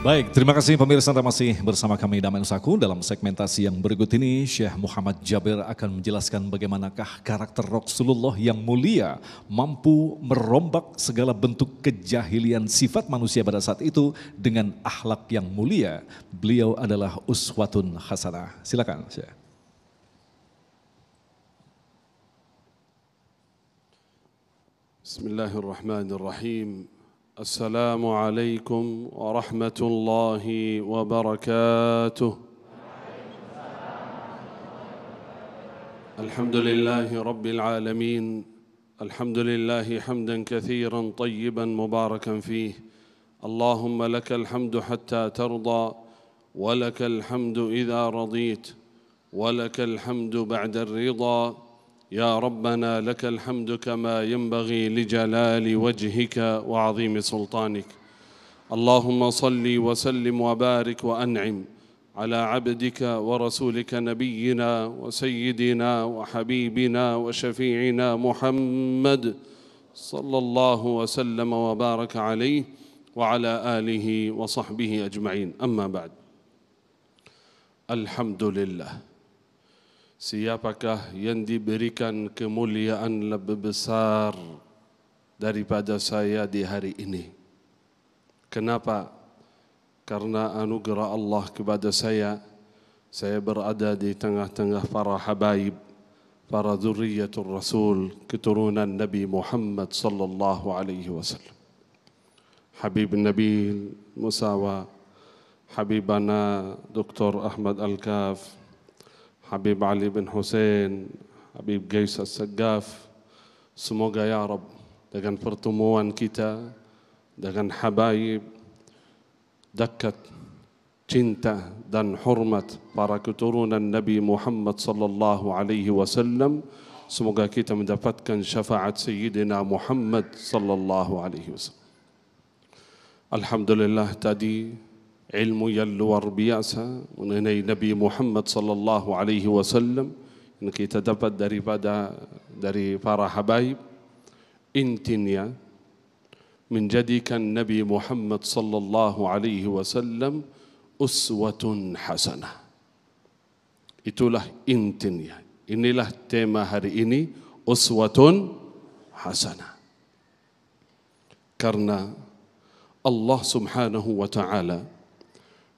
Baik, terima kasih pemirsa, Anda masih bersama kami Damai Nusaku. Dalam segmentasi yang berikut ini, Syekh Muhammad Jabir akan menjelaskan bagaimanakah karakter Rasulullah yang mulia mampu merombak segala bentuk kejahilian sifat manusia pada saat itu dengan akhlak yang mulia. Beliau adalah uswatun hasanah. Silakan, Syekh. Bismillahirrahmanirrahim. Assalamualaikum warahmatullahi wabarakatuh. Alhamdulillahi rabbil alamin. Alhamdulillahi hamdan kathiran tayyiban mubarakan fih. Allahumma lakal hamdu hatta tarda, wa lakal hamdu idha radit, wa lakal hamdu ba'da ar-ridha. يا ربنا لك الحمد كما ينبغي لجلال وجهك وعظيم سلطانك. اللهم صل وسلم وبارك وأنعم على عبدك ورسولك نبينا وسيدنا وحبيبنا وشفيعنا محمد صلى الله وسلم وبارك عليه وعلى آله وصحبه أجمعين. أما بعد. الحمد لله. Siapakah yang diberikan kemuliaan lebih besar daripada saya di hari ini? Kenapa? Karena anugerah Allah kepada saya berada di tengah-tengah para habaib, para zuriyatul Rasul, keturunan Nabi Muhammad sallallahu alaihi wasallam. Habib Nabil Musawa, Habibana Dr. Ahmad Al-Kaf, Habib Ali bin Hussein, Habib Gais As-Saggaf. Semoga ya Rabb dengan pertemuan kita dengan habaib, dekat, cinta dan hormat para keturunan Nabi Muhammad sallallahu alaihi wasallam, semoga kita mendapatkan syafaat Sayyidina Muhammad sallallahu alaihi wasallam. Alhamdulillah, tadi ilmu yang luar biasa mengenai Nabi Muhammad sallallahu alaihi wasallam yang kita dapat dari para habaib. Intinya menjadikan Nabi Muhammad sallallahu alaihi wasallam uswatun hasanah. Itulah intinya. Inilah tema hari ini, uswatun hasanah. Karena Allah Subhanahu wa taala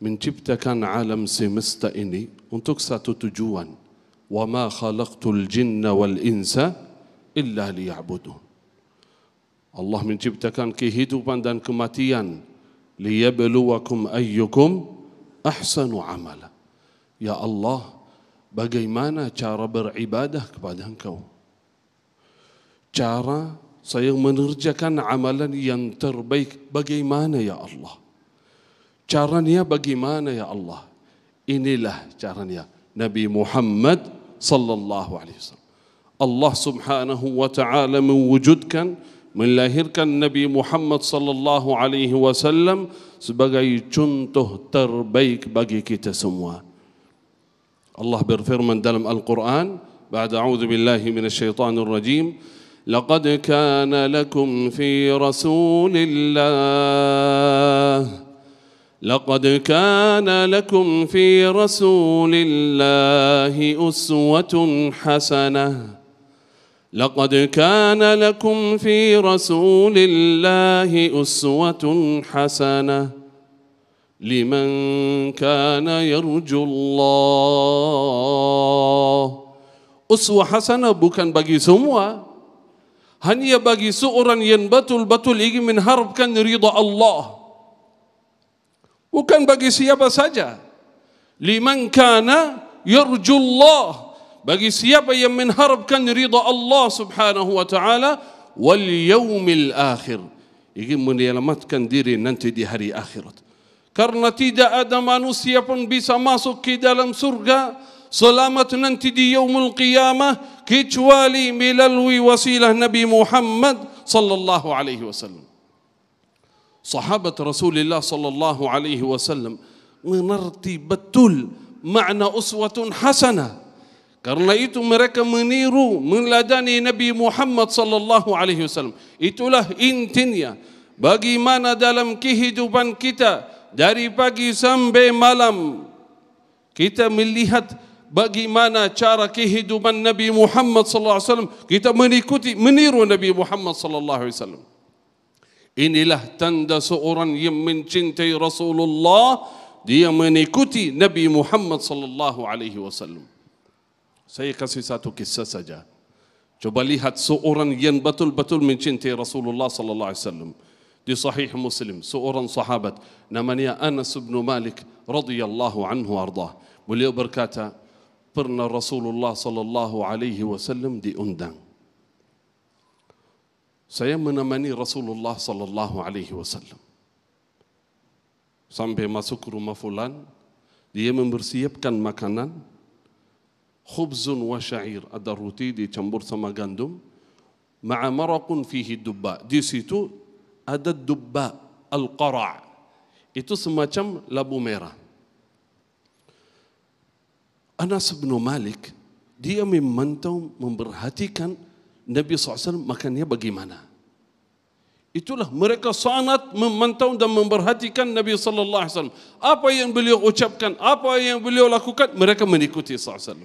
menciptakan alam semesta ini untuk satu tujuan. Wa ma khalaqtul jinna wal insa illa liya'budun. Allah menciptakan kehidupan dan kematian liyabluwakum ayyukum ahsanu amala. Ya Allah, bagaimana cara beribadah kepada Engkau? Cara saya mengerjakan amalan yang terbaik bagaimana ya Allah? Caranya bagaimana ya Allah? Inilah caranya Nabi Muhammad sallallahu alaihi wasallam. Allah Subhanahu wa taala mewujudkan, melahirkan Nabi Muhammad sallallahu alaihi wasallam sebagai contoh terbaik bagi kita semua. Allah berfirman dalam Al-Quran, ba'da a'udzu billahi minasyaitonir rajim, laqad kana lakum fi rasulillah لقد كان لكم في رسول الله أسوة حسنة. لقد كان لكم في رسول الله أسوة حسنة لمن كان يرجو الله. Uswah hasanah bukan bagi semua, hanya bagi seorang yang betul-betul ingin mengharapkan ridha Allah. Bukan bagi siapa saja. Liman kana yarjullah, bagi siapa yang mengharapkan ridha Allah Subhanahu wa taala, wal yaumil akhir, ingin menyelamatkan diri nanti di hari akhirat. Karena tidak ada manusia pun bisa masuk ke dalam surga selamat nanti di yaumul qiyamah kecuali melalui wasilah Nabi Muhammad sallallahu alaihi wasallam. Sahabat Rasulullah sallallahu alaihi wasallam mengerti betul makna uswatun hasanah. Karena itu mereka meniru, meneladani Nabi Muhammad sallallahu alaihi wasallam. Itulah intinya bagaimana dalam kehidupan kita dari pagi sampai malam kita melihat bagaimana cara kehidupan Nabi Muhammad sallallahu alaihi wasallam, kita meniru Nabi Muhammad sallallahu alaihi wasallam. Inilah tanda seorang yang mencintai Rasulullah, dia mengikuti Nabi Muhammad sallallahu alaihi wasallam. Saya kasih satu kisah saja. Coba lihat seorang yang betul-betul mencintai Rasulullah sallallahu alaihi wasallam. Di Sahih Muslim, seorang sahabat namanya Anas bin Malik radhiyallahu anhu ardah. Beliau berkata, pernah Rasulullah sallallahu alaihi wasallam diundang. Saya menemani Rasulullah sallallahu alaihi wasallam. Sampai masuk ke rumah fulan, dia mempersiapkan makanan, khubzun wa syair, ada roti dicampur sama gandum, ma'a maraqun fihi dubba. Di situ ada dubba, al-qara'. Itu semacam labu merah. Anas bin Malik, dia memantau, memperhatikan Nabi SAW makannya bagaimana. Itulah mereka sangat memantau dan memperhatikan Nabi SAW. Apa yang beliau ucapkan, apa yang beliau lakukan, mereka mengikuti SAW.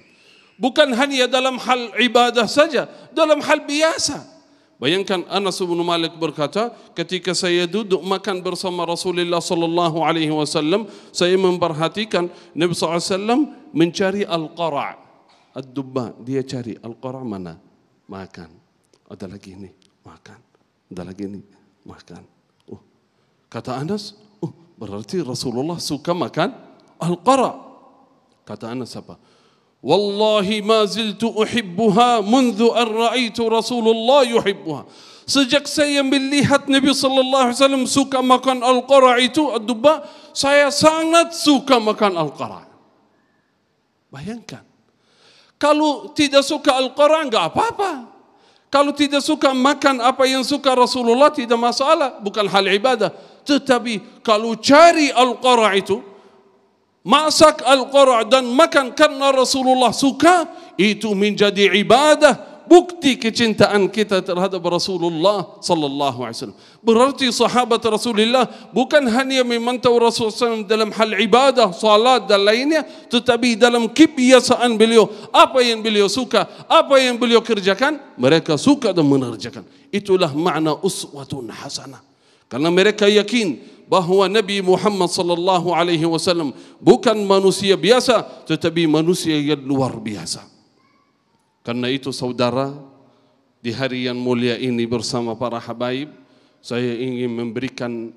Bukan hanya dalam hal ibadah saja, dalam hal biasa. Bayangkan Anas bin Malik berkata, ketika saya duduk makan bersama Rasulullah SAW, saya memperhatikan Nabi SAW mencari al-qara', ad-dubba. Dia cari al-qara' mana? Makan. Ada lagi ini, makan. Ada lagi ini, makan. Kata Anas, berarti Rasulullah suka makan al-qara'. Kata Anas apa? Wallahi ma ziltu uhibbuha mundu an ra'aitu Rasulullah yuhibbuha. Sejak saya melihat Nabi sallallahu alaihi wasallam suka makan al-qara' itu, ad-dubba, saya sangat suka makan al-qara'. Bayangkan. Kalau tidak suka al-qara' enggak apa-apa. Kalau tidak suka makan apa yang suka Rasulullah tidak masalah, bukan hal ibadah. Tetapi kalau cari al-qara' itu, masak al-qara' dan makan karena Rasulullah suka, itu menjadi ibadah, bukti kecintaan kita terhadap Rasulullah sallallahu alaihi wasallam. Berarti sahabat Rasulullah bukan hanya memantau Rasulullah dalam hal ibadah, salat dan lainnya, tetapi dalam kebiasaan beliau, apa yang beliau suka, apa yang beliau kerjakan, mereka suka dan mengerjakan. Itulah makna uswatun hasanah. Karena mereka yakin bahawa Nabi Muhammad sallallahu alaihi wasallam bukan manusia biasa, tetapi manusia yang luar biasa. Karena itu saudara, di hari yang mulia ini bersama para habaib, saya ingin memberikan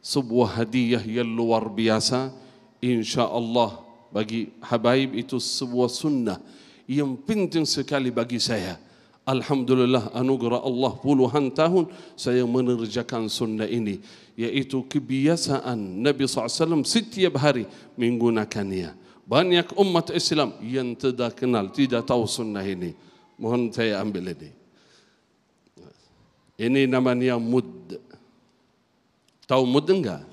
sebuah hadiah yang luar biasa. InsyaAllah bagi habaib itu sebuah sunnah yang penting sekali bagi saya. Alhamdulillah, anugerah Allah puluhan tahun saya mengerjakan sunnah ini, yaitu kebiasaan Nabi SAW setiap hari menggunakannya. Banyak umat Islam yang tidak kenal, tidak tahu sunnah ini. Mohon saya ambil ini. Ini namanya mud. Tahu mud enggak?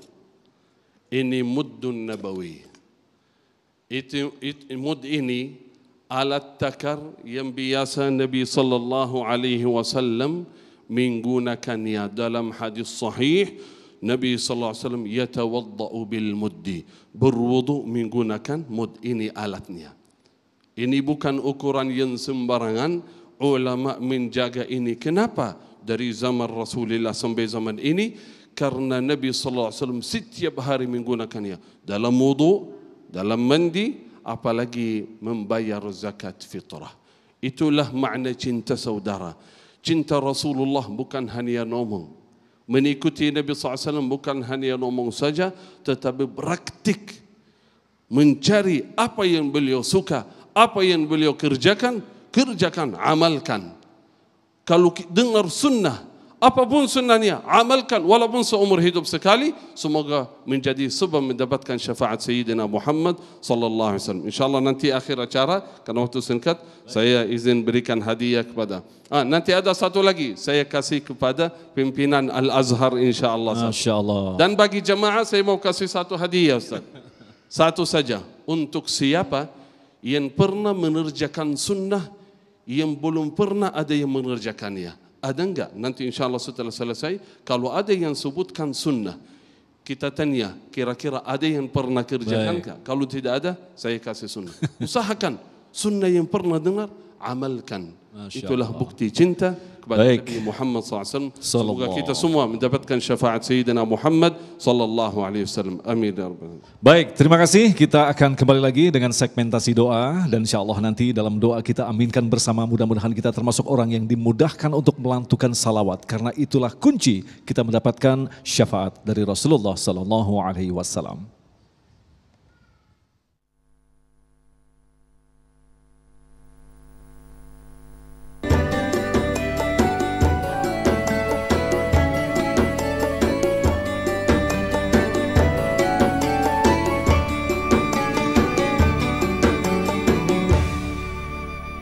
Ini muddun nabawi. Mud ini alat takar yang biasa Nabi sallallahu alaihi wasallam menggunakannya. Dalam hadis sahih, Nabi sallallahu alaihi wasallam yatawaddau bil muddi, berwudu menggunakan mud. Ini alatnya. Ini bukan ukuran yang sembarangan. Ulama menjaga ini. Kenapa? Dari zaman Rasulullah sampai zaman ini, karena Nabi sallallahu alaihi wasallam setiap hari menggunakannya dalam wudu, dalam mandi, apalagi membayar zakat fitrah. Itulah makna cinta saudara. Cinta Rasulullah bukan hanya ngomong. Mengikuti Nabi SAW bukan hanya ngomong saja, tetapi praktik. Mencari apa yang beliau suka, apa yang beliau kerjakan, amalkan. Kalau dengar sunnah, apapun sunnahnya, amalkan walaupun seumur hidup sekali. Semoga menjadi sebab mendapatkan syafaat Sayyidina Muhammad sallallahu alaihi wasallam. Insyaallah nanti akhir acara, karena waktu singkat, saya izin berikan hadiah kepada. Nanti ada satu lagi saya kasih kepada pimpinan Al-Azhar insyaallah. Masyaallah. Dan bagi jemaah saya mau kasih satu hadiah, Ustaz. Satu saja untuk siapa yang pernah mengerjakan sunnah yang belum pernah ada yang mengerjakannya. Ada enggak? Nanti insyaAllah setelah selesai, kalau ada yang sebutkan sunnah kita tanya, kira-kira ada yang pernah kerjakan kah? Kalau tidak ada, saya kasih sunnah. Usahakan sunnah yang pernah dengar, amalkan. Itulah bukti cinta kepada Nabi Muhammad SAW. Semoga kita semua mendapatkan syafaat Sayyidina Muhammad sallallahu alaihi wasallam. Amin ya rabbal alamin. Baik, terima kasih. Kita akan kembali lagi dengan segmentasi doa dan insya Allah nanti dalam doa kita aminkan bersama, mudah-mudahan kita termasuk orang yang dimudahkan untuk melantunkan salawat karena itulah kunci kita mendapatkan syafaat dari Rasulullah sallallahu alaihi wasallam.